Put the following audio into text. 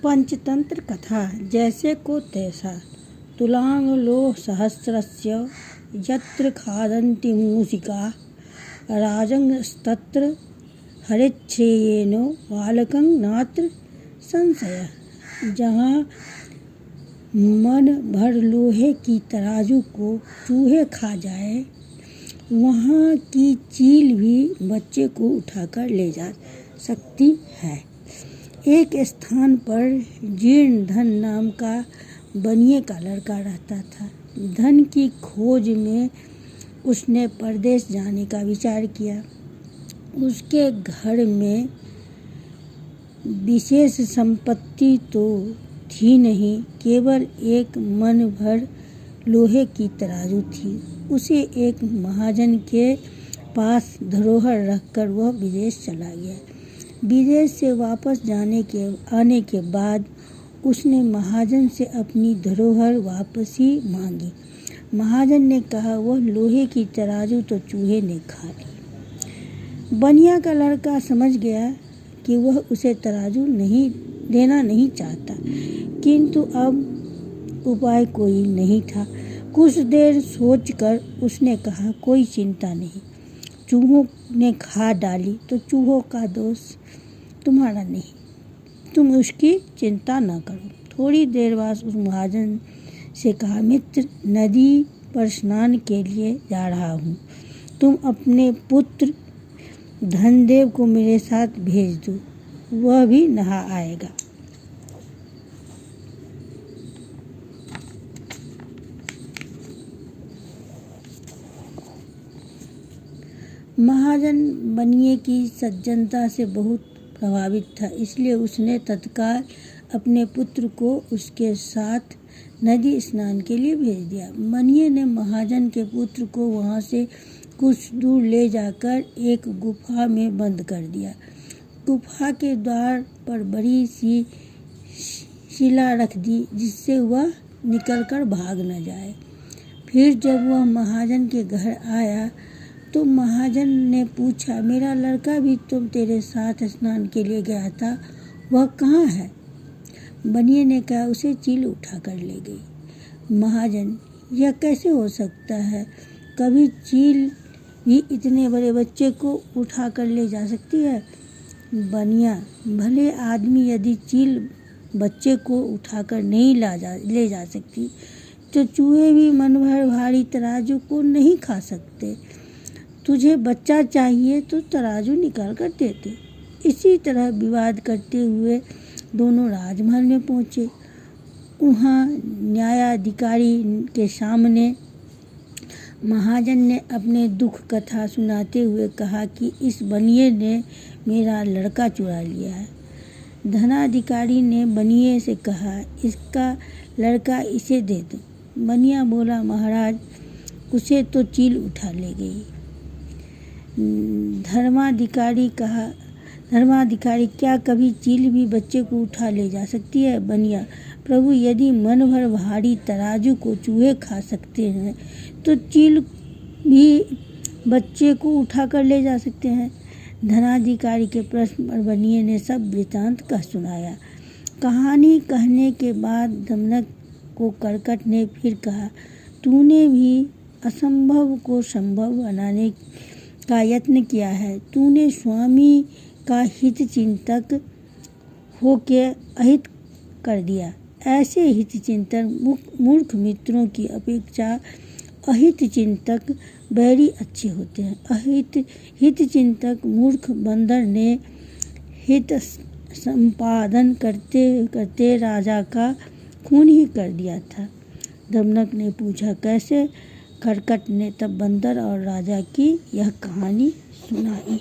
पंचतंत्र कथा जैसे को तैसा तुलांग लो सहस्रस्य यत्र खादन्ति मूषिका राजंस्तत्र हरिच्छ्रेयेनो बालकं नात्र संशयः। जहाँ मन भर लोहे की तराजू को चूहे खा जाए, वहाँ की चील भी बच्चे को उठाकर ले जा सकती है। एक स्थान पर जीर्ण धन नाम का बनिए का लड़का रहता था। धन की खोज में उसने परदेश जाने का विचार किया। उसके घर में विशेष संपत्ति तो थी नहीं, केवल एक मन भर लोहे की तराजू थी। उसे एक महाजन के पास धरोहर रखकर वह विदेश चला गया। विदेश से वापस आने के बाद उसने महाजन से अपनी धरोहर वापसी मांगी। महाजन ने कहा वह लोहे की तराजू तो चूहे ने खा ली। बनिया का लड़का समझ गया कि वह उसे तराजू देना नहीं चाहता, किंतु अब उपाय कोई नहीं था। कुछ देर सोचकर उसने कहा कोई चिंता नहीं, चूहों ने खा डाली तो चूहों का दोष तुम्हारा नहीं, तुम उसकी चिंता न करो। थोड़ी देर बाद उस महाजन से कहा मित्र, नदी पर स्नान के लिए जा रहा हूँ, तुम अपने पुत्र धनदेव को मेरे साथ भेज दो, वह भी नहा आएगा। महाजन बनिए की सज्जनता से बहुत प्रभावित था, इसलिए उसने तत्काल अपने पुत्र को उसके साथ नदी स्नान के लिए भेज दिया। बनिए ने महाजन के पुत्र को वहां से कुछ दूर ले जाकर एक गुफा में बंद कर दिया। गुफा के द्वार पर बड़ी सी शिला रख दी, जिससे वह निकलकर भाग न जाए। फिर जब वह महाजन के घर आया तो महाजन ने पूछा, मेरा लड़का भी तुम तेरे साथ स्नान के लिए गया था, वह कहाँ है? बनिए ने कहा उसे चील उठा कर ले गई। महाजन, यह कैसे हो सकता है? कभी चील भी इतने बड़े बच्चे को उठा कर ले जा सकती है? बनिया, भले आदमी यदि चील बच्चे को उठाकर नहीं ले जा सकती तो चूहे भी मन भर भारी तराजू को नहीं खा सकते। तुझे बच्चा चाहिए तो तराजू निकाल कर देते। इसी तरह विवाद करते हुए दोनों राजमहल में पहुँचे। वहाँ न्यायाधिकारी के सामने महाजन ने अपने दुख कथा सुनाते हुए कहा कि इस बनिए ने मेरा लड़का चुरा लिया है। धनाधिकारी ने बनिए से कहा इसका लड़का इसे दे दो। बनिया बोला महाराज, उसे तो चील उठा ले गई। धर्माधिकारी, क्या कभी चील भी बच्चे को उठा ले जा सकती है? बनिया, प्रभु, यदि मन भर भारी तराजू को चूहे खा सकते हैं तो चील भी बच्चे को उठा कर ले जा सकते हैं। धनाधिकारी के प्रश्न पर बनिए ने सब वृतांत कह सुनाया। कहानी कहने के बाद दमनक को करकट ने फिर कहा, तूने भी असंभव को संभव बनाने का यत्न किया है। तूने स्वामी का हित चिंतक होके अहित कर दिया। ऐसे हित चिंतक मूर्ख मित्रों की अपेक्षा अहित चिंतक बैरी अच्छे होते हैं। हित चिंतक मूर्ख बंदर ने हित संपादन करते करते राजा का खून ही कर दिया था। दमनक ने पूछा कैसे? करकट ने तब बंदर और राजा की यह कहानी सुनाई।